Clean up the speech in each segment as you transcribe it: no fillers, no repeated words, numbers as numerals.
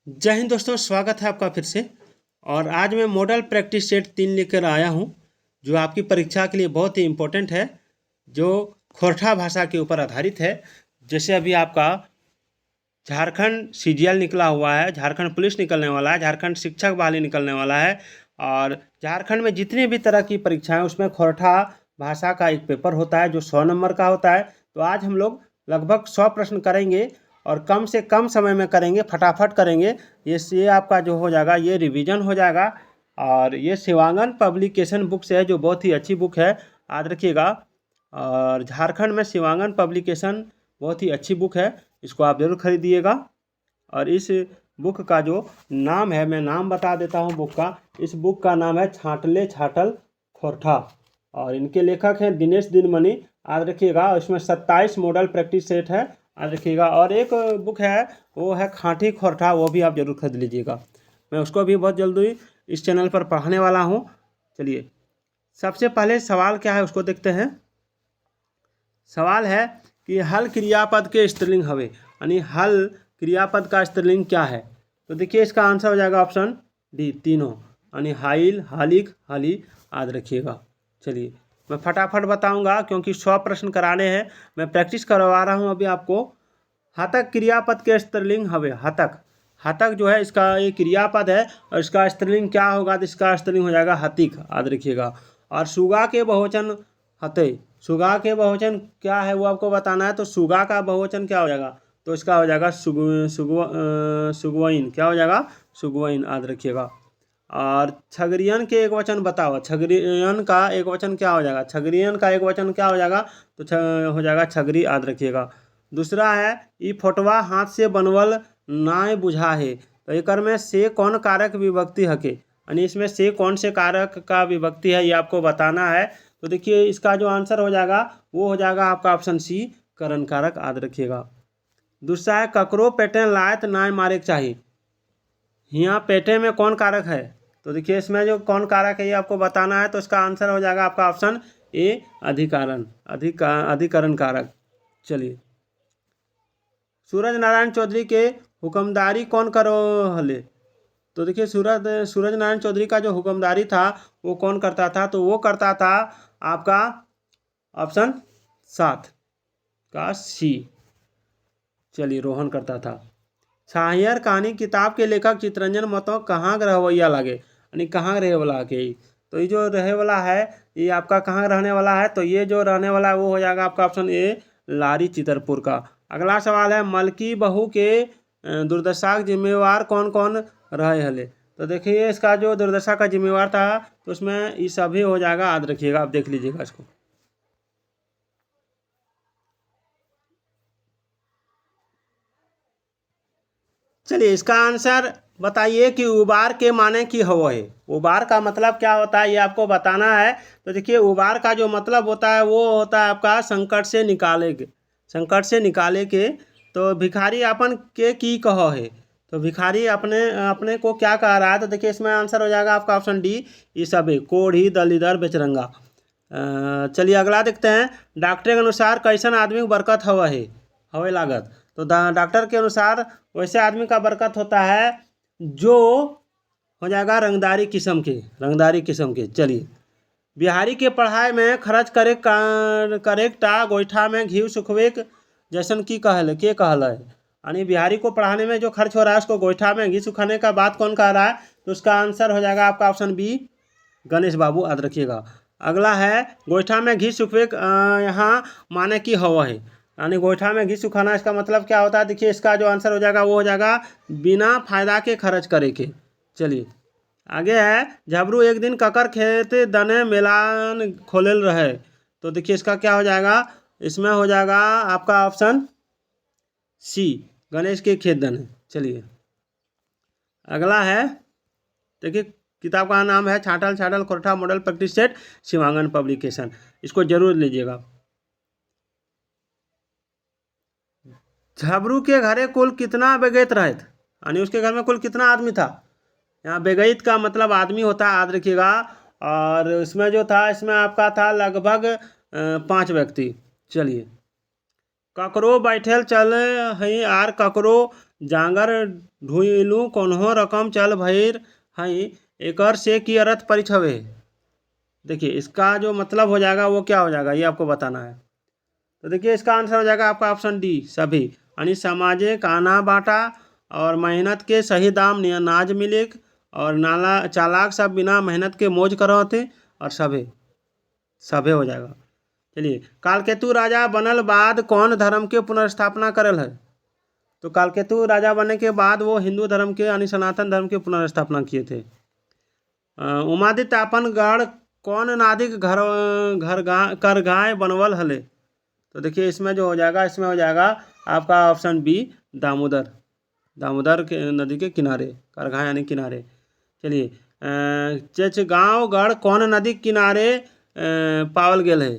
जय हिंद दोस्तों, स्वागत है आपका फिर से। और आज मैं मॉडल प्रैक्टिस सेट 3 लेकर आया हूं, जो आपकी परीक्षा के लिए बहुत ही इम्पोर्टेंट है, जो खोरठा भाषा के ऊपर आधारित है। जैसे अभी आपका झारखंड सीजीएल निकला हुआ है, झारखंड पुलिस निकलने वाला है, झारखंड शिक्षक बहाली निकलने वाला है, और झारखंड में जितनी भी तरह की परीक्षाएं उसमें खोरठा भाषा का एक पेपर होता है जो 100 नंबर का होता है। तो आज हम लोग लगभग 100 प्रश्न करेंगे और कम से कम समय में करेंगे, फटाफट करेंगे। ये आपका जो हो जाएगा, ये रिवीजन हो जाएगा। और ये शिवांगन पब्लिकेशन बुक से है, जो बहुत ही अच्छी बुक है, याद रखिएगा। और झारखंड में शिवांगन पब्लिकेशन बहुत ही अच्छी बुक है, इसको आप ज़रूर खरीदिएगा। और इस बुक का जो नाम है, मैं नाम बता देता हूँ बुक का। इस बुक का नाम है छाटले छाटल खोरठा, और इनके लेखक हैं दिनेश दिनमणि, याद रखिएगा। इसमें 27 मॉडल प्रैक्टिस सेट है, याद रखिएगा। और एक बुक है, वो है खांठी खोरठा, वो भी आप जरूर खरीद लीजिएगा। मैं उसको भी बहुत जल्दी इस चैनल पर पढ़ाने वाला हूँ। चलिए, सबसे पहले सवाल क्या है उसको देखते हैं। सवाल है कि हल क्रियापद के स्त्रीलिंग हवे, यानी हल क्रियापद का स्त्रीलिंग क्या है। तो देखिए, इसका आंसर हो जाएगा ऑप्शन डी, तीनों, यानी हाइल, हालिक, हाली, याद रखिएगा। चलिए, मैं फटाफट बताऊंगा क्योंकि 100 प्रश्न कराने हैं, मैं प्रैक्टिस करवा रहा हूं अभी आपको। हतक क्रियापद के स्त्रीलिंग हवे, हतक। हतक जो है, इसका एक क्रियापद है, और इसका स्त्रीलिंग क्या होगा, तो इसका स्त्रीलिंग हो जाएगा हतिक, याद रखिएगा। और सुगा के बहुवचन हते, सुगा के बहुवचन क्या है वो आपको बताना है। तो सुगा का बहुवचन क्या हो जाएगा, तो इसका हो जाएगा सुगवइन, क्या हो जाएगा, सुगवइन, याद रखिएगा। और छगरियन के एक वचन बताओ, छगरियन का एक वचन क्या हो जाएगा, छगरियन का एक वचन क्या हो जाएगा, तो हो जाएगा छगरी, याद रखिएगा। दूसरा है, ई फोटवा हाथ से बनवल नाय बुझा है। तो एक में से कौन कारक विभक्ति हके, यानी इसमें से कौन से कारक का विभक्ति है, ये आपको बताना है। तो देखिए, इसका जो आंसर हो जाएगा वो हो जाएगा आपका ऑप्शन सी, करण कारक, याद रखिएगा। दूसरा है, ककरो पेटे लायत नाय मारे चाहिए। यहाँ पेटे में कौन कारक है, तो देखिए इसमें जो कौन कारक है ये आपको बताना है। तो इसका आंसर हो जाएगा आपका ऑप्शन ए, अधिकारण, अधिकरण कारक। चलिए, सूरज नारायण चौधरी के हुक्मदारी कौन करो हले। तो देखिए, सूरज नारायण चौधरी का जो हुक्मदारी था वो कौन करता था, तो वो करता था आपका ऑप्शन 7 का सी। चलिए, रोहन करता था। छाहियर कहानी किताब के लेखक चितरंजन महतो कहाँ रहवैया लागे, यानी कहाँ रहे वाला के। तो ये जो रहे वाला है, ये आपका कहाँ रहने वाला है, तो ये जो रहने वाला है वो हो जाएगा आपका ऑप्शन ए, लारी चितरपुर का। अगला सवाल है, मलकी बहू के दुर्दशा जिम्मेवार कौन कौन रहे हले। तो देखिए, इसका जो दुर्दशा का जिम्मेवार था, तो उसमें ये सभी हो जाएगा, याद रखिएगा, आप देख लीजिएगा इसको। चलिए, इसका आंसर बताइए कि उबार के माने की हो है। उबार का मतलब क्या होता है ये आपको बताना है। तो देखिए, उबार का जो मतलब होता है वो होता है आपका संकट से निकाले के, संकट से निकाले के। तो भिखारी अपन के की कहो है, तो भिखारी अपने अपने को क्या कह रहा है। तो देखिए, इसमें आंसर हो जाएगा आपका ऑप्शन डी, ये सब है, कोढ़ी, दलिदर, बेचरंगा। चलिए, अगला देखते हैं। डॉक्टर के अनुसार कैसन आदमी की बरकत हवा है, हवे लागत। तो डॉक्टर के अनुसार वैसे आदमी का बरकत होता है जो हो जाएगा रंगदारी किस्म के, रंगदारी किस्म के। चलिए, बिहारी के पढ़ाई में खर्च करेक्टा गोईठा में घी सुखवे जैसन की कहल के कहल है, यानी बिहारी को पढ़ाने में जो खर्च हो रहा है उसको गोईठा में घी सुखाने का बात कौन कह रहा है। तो उसका आंसर हो जाएगा आपका ऑप्शन बी, गणेश बाबू, याद रखिएगा। अगला है, गोईठा में घी सुखवे यहाँ माने की हवा है, यानी गोईठा में घी सुखाना, इसका मतलब क्या होता है। देखिए, इसका जो आंसर हो जाएगा वो हो जाएगा बिना फायदा के खर्च करे के। चलिए, आगे है, झबरू एक दिन ककर खेत दने मेलान खोलेल रहे। तो देखिए, इसका क्या हो जाएगा, इसमें हो जाएगा आपका ऑप्शन सी, गणेश के खेत दने। चलिए, अगला है, देखिए किताब का नाम है छाटल छाटल Khortha model practice set, Shivangan publication, इसको जरूर लीजिएगा। झबरू के घरे कुल कितना बेगैत रहे, यानी उसके घर में कुल कितना आदमी था। यहाँ बेगैत का मतलब आदमी होता है, याद रखिएगा। और इसमें जो था, इसमें आपका था लगभग 5 व्यक्ति। चलिए, ककरो बैठल चल है आर ककरो जांगर ढूइलू कोन्हो रकम चल भइर हई एकर से की अर्थ परिछवे। देखिए इसका जो मतलब हो जाएगा वो क्या हो जाएगा ये आपको बताना है। तो देखिए इसका आंसर हो जाएगा आपका ऑप्शन डी सभी, यानी सामाजिक आना बाटा और मेहनत के सही दाम नाज मिलिक और नाला चालाक सब बिना मेहनत के मौज करो थे और सभे सभे हो जाएगा। चलिए कालकेतु राजा बनल बाद कौन धर्म के पुनर्स्थापना करल है। तो कालकेतु राजा बनने के बाद वो हिंदू धर्म के यानी सनातन धर्म के पुनर्स्थापना किए थे। उमादित्य अपन गढ़ कौन नादिक घर घर कर गाय बनवल हले। तो देखिए इसमें जो हो जाएगा इसमें हो जाएगा आपका ऑप्शन बी दामोदर, दामोदर के नदी के किनारे करघा यानी किनारे। चलिए चचगांव गढ़ कौन नदी के किनारे पावल गेल है।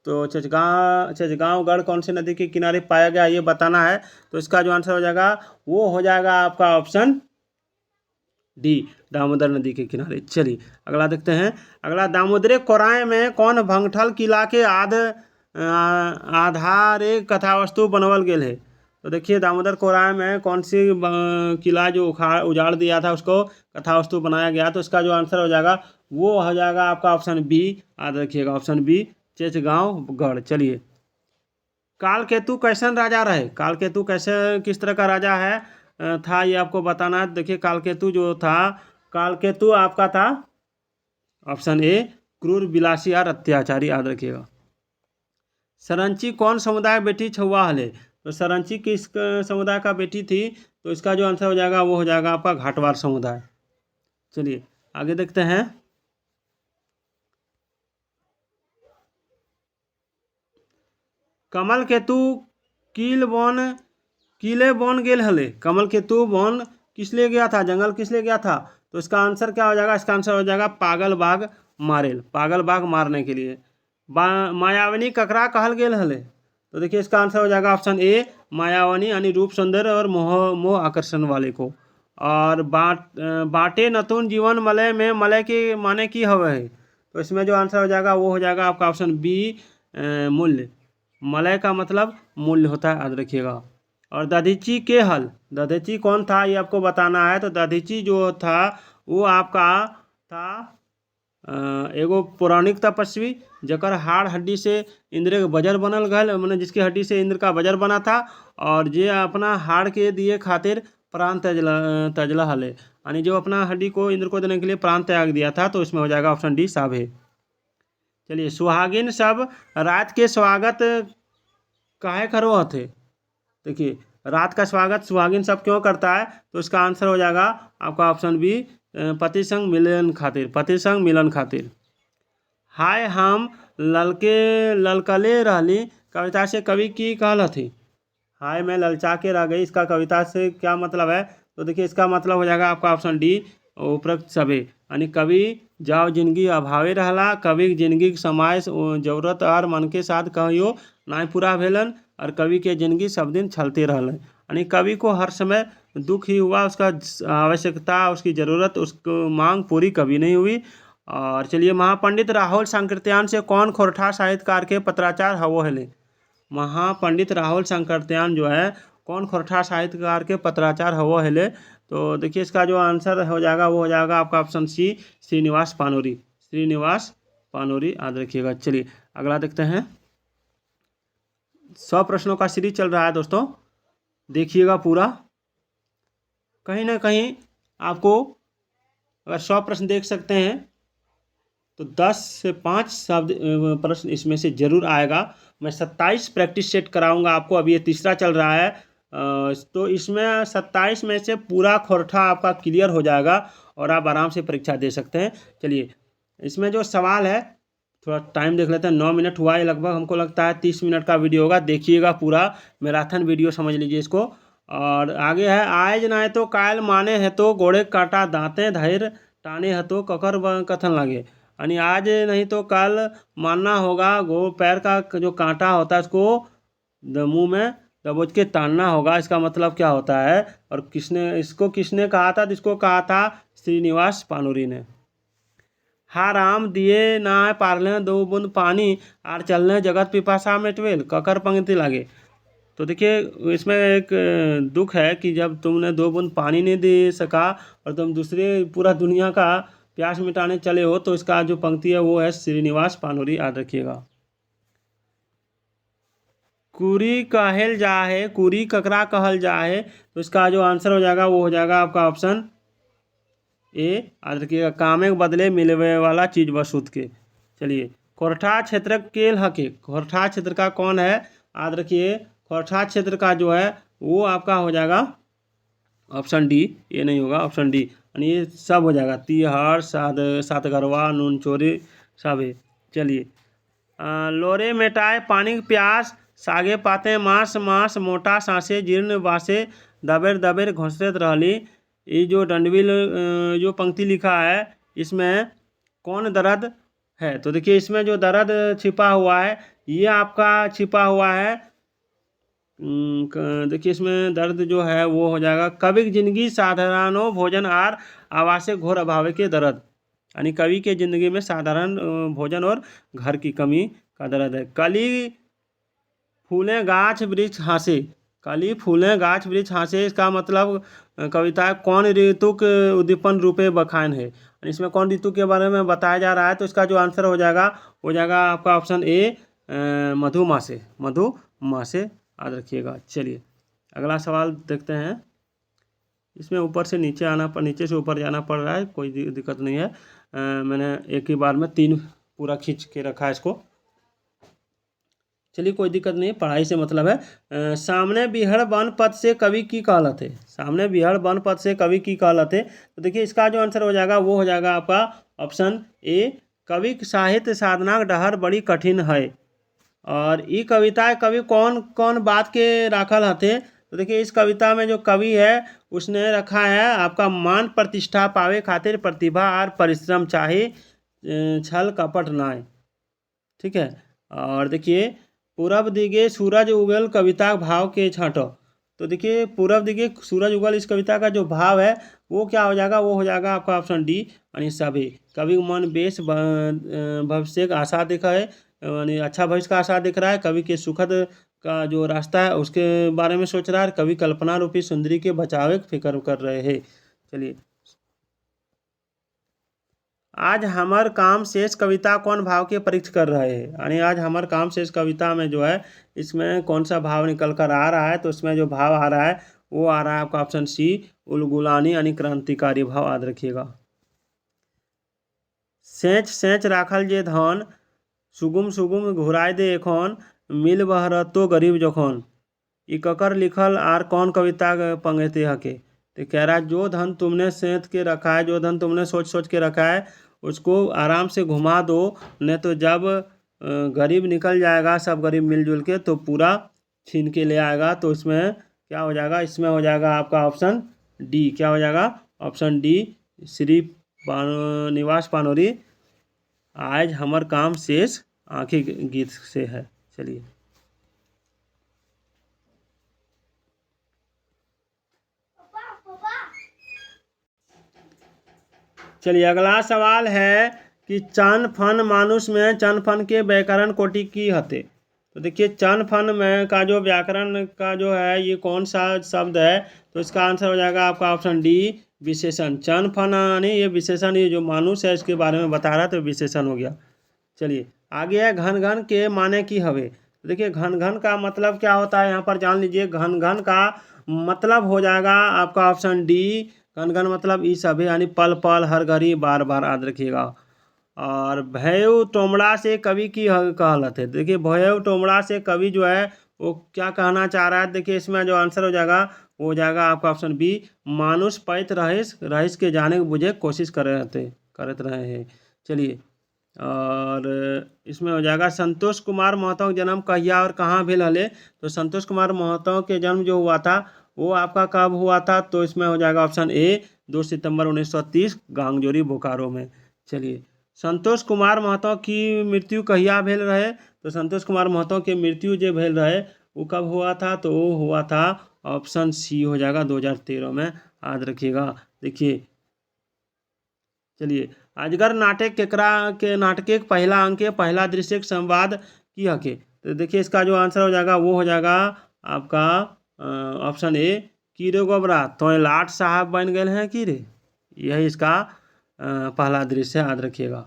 तो चचगांव गढ़ कौन सी नदी के किनारे पाया गया ये बताना है। तो इसका जो आंसर हो जाएगा वो हो जाएगा आपका ऑप्शन डी दामोदर नदी के किनारे। चलिए अगला देखते हैं। अगला दामोदरे कोराय में कौन भंगठल किला के आधारे कथावस्तु बनवल गेल है। तो देखिए दामोदर कोराय में कौन सी किला जो उजाड़ दिया था उसको कथावस्तु बनाया गया। तो इसका जो आंसर हो जाएगा वो हो जाएगा आपका ऑप्शन बी, याद रखिएगा ऑप्शन बी चेचगांव गढ़। चलिए कालकेतु कैसन राजा रहे, कालकेतु कैसे किस तरह का राजा है था ये आपको बताना है। देखिए कालकेतु जो था, कालकेतु आपका था ऑप्शन ए क्रूर विलासी और अत्याचारी, याद रखिएगा। सरंची कौन समुदाय बेटी छुआ हले। तो सरंची किस समुदाय का बेटी थी। तो इसका जो आंसर हो जाएगा वो हो जाएगा आपका घाटवार समुदाय। चलिए आगे देखते हैं। कमल केतु किले बन गेल हले। कमल केतु बन किस लिए गया था, जंगल किस लिए गया था। तो इसका आंसर क्या हो जाएगा, इसका आंसर हो जाएगा पागल बाघ मारेल, पागल बाघ मारने के लिए। मायावनी ककरा कहल गेल हले। तो देखिए इसका आंसर हो जाएगा ऑप्शन ए मायावनी यानी रूप सौंदर्य और मोह आकर्षण वाले को। और बाटे नतून जीवन मलय में मलय के माने की हवे है। तो इसमें जो आंसर हो जाएगा वो हो जाएगा आपका ऑप्शन बी मूल्य। मलय का मतलब मूल्य होता है, याद रखिएगा। और दधीची के हल, दधीची कौन था ये आपको बताना है। तो दधीची जो था वो आपका था एगो पौराणिक तपस्वी जकर हाड़ हड्डी से इंद्र के बजर बनल गल, मैंने जिसकी हड्डी से इंद्र का बजर बना था और जे अपना हाड़ के दिए खातिर प्राण तजला हले, यानी जो अपना हड्डी को इंद्र को देने के लिए प्राण त्याग दिया था। तो इसमें हो जाएगा ऑप्शन डी साभे। चलिए सुहागिन सब रात के स्वागत काहे करो थे। देखिए रात का स्वागत सुहागिन सब क्यों करता है। तो इसका आंसर हो जाएगा आपका ऑप्शन बी पति संग मिलन खातिर, पति संग मिलन खातिर। हाय हम ललकले रहली कविता से कवि की कहल थी। हाय मैं ललचा के रह गई, इसका कविता से क्या मतलब है। तो देखिए इसका मतलब हो जाएगा आपका ऑप्शन डी उपरोक्त सभी, यानी कवि जाओ जिंदगी अभावे रहला, कवि जिंदगी के समाय जरूरत और मन के साथ कहियो ना पूरा भेलन और कवि के जिंदगी सब दिन चलते रहल, यानी कवि को हर समय दुख ही हुआ, उसका आवश्यकता उसकी ज़रूरत उसको मांग पूरी कभी नहीं हुई। और चलिए महापंडित राहुल सांकृत्यायन से कौन खोरठा साहित्यकार के पत्राचार हवो हेले। महापंडित राहुल सांकृत्यायन जो है कौन खोरठा साहित्यकार के पत्राचार हवो हेले। तो देखिए इसका जो आंसर हो जाएगा वो हो जाएगा आपका ऑप्शन सी श्रीनिवास पानोरी, श्रीनिवास पानोरी, याद रखिएगा। चलिए अगला देखते हैं। 100 प्रश्नों का सीरीज चल रहा है दोस्तों, देखिएगा पूरा। कहीं ना कहीं आपको अगर 100 प्रश्न देख सकते हैं तो 10 से 5 शब्द प्रश्न इसमें से जरूर आएगा। मैं 27 प्रैक्टिस सेट कराऊंगा आपको, अभी ये तीसरा चल रहा है। तो इसमें 27 में से पूरा खोरठा आपका क्लियर हो जाएगा और आप आराम से परीक्षा दे सकते हैं। चलिए इसमें जो सवाल है थोड़ा टाइम देख लेते हैं। 9 मिनट हुआ है लगभग, हमको लगता है 30 मिनट का वीडियो होगा। देखिएगा पूरा मैराथन वीडियो समझ लीजिए इसको। और आगे है आज ना तो कायल माने है तो गोड़े काटा दांते धैर्य टाने है तो ककर कथन लगे, यानी आज नहीं तो कल मानना होगा। पैर का जो कांटा होता है उसको मुंह में दबोच के तानना होगा। इसका मतलब क्या होता है और किसने कहा था। जिसको कहा था श्रीनिवास पानोरी ने। हा राम दिए ना पारले दो बूंद पानी आर चलने जगत पिपासा मेटवेल ककर पंक्ति लागे। तो देखिए इसमें एक दुख है कि जब तुमने 2 बूंद पानी नहीं दे सका और तुम दूसरे पूरा दुनिया का प्यास मिटाने चले हो, तो इसका जो पंक्ति है वो है श्रीनिवास पानोरी, याद रखिएगा। कुरी कहल जाहे, कुरी ककरा कहल जाहे, तो इसका जो आंसर हो जाएगा वो हो जाएगा आपका ऑप्शन ए, याद रखिएगा, कामे के बदले मिलवे वाला चीज वसूत के। चलिए, खोरठा क्षेत्र केल हके, खोरठा क्षेत्र का कौन है, याद रखिए खोरठा क्षेत्र का जो है वो आपका हो जाएगा ऑप्शन डी, ये नहीं होगा, ऑप्शन डी, यानी ये सब हो जाएगा, तीहर सातगरवा नूनचोरी सब है। चलिए, लोरे मेटाए पानी की प्यास, सागे पाते मांस मांस, मोटा सांसे जीर्ण बासे, दबेर दबेर घोंसत रहली। ये जो डंडविल जो पंक्ति लिखा है इसमें कौन दर्द है, तो देखिए इसमें जो दर्द छिपा हुआ है ये आपका छिपा हुआ है, देखिए इसमें दर्द जो है वो हो जाएगा, कवि की जिंदगी साधारणो भोजन आर आवासे घोर अभाव के दर्द, यानी कवि के जिंदगी में साधारण भोजन और घर की कमी का दर्द है। कली फूलें गाछ वृक्ष हाँसे, कली फूलें गाछ वृक्ष हाँसे, इसका मतलब कविता कौन ऋतु के उद्दीपन रूपे बखान है, इसमें कौन ऋतु के बारे में बताया जा रहा है, तो इसका जो आंसर हो जाएगा आपका ऑप्शन ए, मधुमासे, मधुमासे, याद रखिएगा। चलिए अगला सवाल देखते हैं, इसमें ऊपर से नीचे नीचे से ऊपर जाना पड़ रहा है, कोई दिक्कत नहीं है, मैंने एक ही बार में 3 पूरा खींच के रखा है इसको। चलिए कोई दिक्कत नहीं, पढ़ाई से मतलब है। सामने बिहड़ वन पद से कवि की कहलत है, सामने बिहड़ वन पद से कवि की कहलत है, तो देखिए इसका जो आंसर हो जाएगा वो हो जाएगा आपका ऑप्शन ए, कवि साहित्य साधना डहर बड़ी कठिन है। और ये कविता कवि कौन कौन बात के राखल हथे, तो देखिए इस कविता में जो कवि है उसने रखा है आपका मान प्रतिष्ठा पावे खातिर प्रतिभा और परिश्रम चाहे, छल कपट नाय, ठीक है। और देखिए पूरब दिगे सूरज उगल कविता भाव के छांटो, तो देखिए पूरब दिगे सूरज उगल इस कविता का जो भाव है वो क्या हो जाएगा, वो हो जाएगा आपका ऑप्शन डी, यानी सभी, कवि मन बेश भविष्य का आशा दिखा है, यानी अच्छा भविष्य का आशा दिख रहा है, कवि के सुखद का जो रास्ता है उसके बारे में सोच रहा है, कवि कल्पना रूपी सुंदरी के बचावे की फिक्र कर रहे हैं। चलिए, आज हमार काम शेष कविता कौन भाव के परीक्षा कर रहे हैं, यानी आज हमार काम शेष कविता में जो है इसमें कौन सा भाव निकल कर आ रहा है, तो इसमें जो भाव आ रहा है वो आ रहा है आपका ऑप्शन सी, उलगुलानी, यानी क्रांतिकारी भाव, याद रखिएगा। सेच सेच राखल जे धन, सुगुम सुगुम घुराए दे एखन, मिल बहरतो गरीब जखन, ई ककर लिखल आर कौन कविता पंगते हके, तो कह रहा है जो धन तुमने सेंत के रखा है, जो धन तुमने सोच सोच के रखा है उसको आराम से घुमा दो, नहीं तो जब गरीब निकल जाएगा सब गरीब मिलजुल के तो पूरा छीन के ले आएगा, तो इसमें क्या हो जाएगा, इसमें हो जाएगा आपका ऑप्शन डी, क्या हो जाएगा ऑप्शन डी, श्री निवास पानोरी, आज हमर काम शेष आखिर गीत से है। चलिए, चलिए अगला सवाल है कि चन फन मानुष में चन फन के व्याकरण कोटि की हते, तो देखिए चन फन में का जो व्याकरण का जो है ये कौन सा शब्द है, तो इसका आंसर हो जाएगा आपका ऑप्शन डी, विशेषण। चन फन यानी ये विशेषण, ये जो मानुष है इसके बारे में बता रहा है तो विशेषण हो गया। चलिए आगे है घन घन के माने की हवे, तो देखिए घन घन का मतलब क्या होता है यहाँ पर जान लीजिए, घन घन का मतलब हो जाएगा आपका ऑप्शन डी, घन घन मतलब ई सब है, यानी पल पल हर घड़ी बार बार, याद रखिएगा। और भैव टोमड़ा से कवि की कहलत है, देखिए भैव टोमड़ा से कवि जो है वो क्या कहना चाह रहा है, देखिए इसमें जो आंसर हो जाएगा वो हो जाएगा आपका ऑप्शन बी, मानुष पैत रहिस रहिस के जाने के बुझे कोशिश करते रहे हैं। चलिए, और इसमें हो जाएगा संतोष कुमार महतो का जन्म कहिया और कहाँ भेल हले, तो संतोष कुमार महतो के जन्म जो हुआ था वो आपका कब हुआ था, तो इसमें हो जाएगा ऑप्शन ए, 2 सितंबर 1930 गांगजोरी बोकारो में। चलिए, संतोष कुमार महतो की मृत्यु कहिया भेल रहे, तो संतोष कुमार महतो के मृत्यु जो भेल रहे वो कब हुआ था, तो वो हुआ था ऑप्शन सी हो जाएगा 2013 में, याद रखिएगा। देखिए चलिए, अजगर नाटक केकरा के नाटके पहला अंक के पहला दृश्य संवाद की हके, तो देखिए इसका जो आंसर हो जाएगा वो हो जाएगा आपका ऑप्शन ए की रे गोबरा तो लाट साहब बन गए हैं की रे। यही इसका पहला दृश्य याद रखिएगा।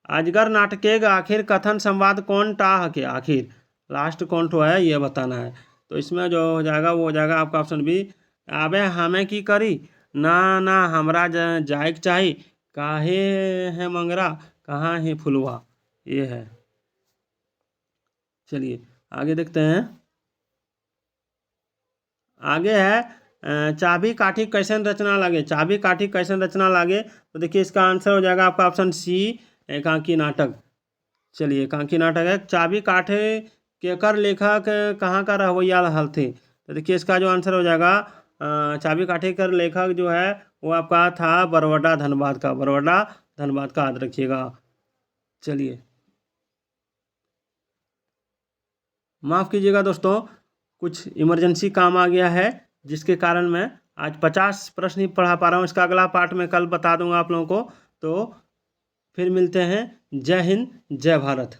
अजगर नाटकेग आखिर कथन संवाद कौन टा हके, आखिर लास्ट कौन ठो है ये बताना है। तो इसमें जो हो जाएगा वो हो जाएगा आपका ऑप्शन बी, आबे हमें की करी ना ना हमरा जायक चाहिए, काहे है मंगरा कहाँ है फुलवा, ये है। चलिए आगे देखते हैं। आगे है चाबी काठी कैसन रचना लागे, चाबी काठी कैसन रचना लागे। तो देखिए इसका आंसर हो जाएगा आपका ऑप्शन सी, एकांकी नाटक। चलिए एकांकी नाटक है। चाबी काठे केकर लेखक कहाँ का रवैया हल थे। तो देखिए इसका जो आंसर हो जाएगा चाबी काठे कर लेखक जो है वो आपका था बरवडा धनबाद का, बरवडा धनबाद का याद रखिएगा। चलिए माफ़ कीजिएगा दोस्तों, कुछ इमरजेंसी काम आ गया है जिसके कारण मैं आज 50 प्रश्न ही पढ़ा पा रहा हूँ। इसका अगला पार्ट में कल बता दूंगा आप लोगों को। तो फिर मिलते हैं। जय हिंद, जय भारत।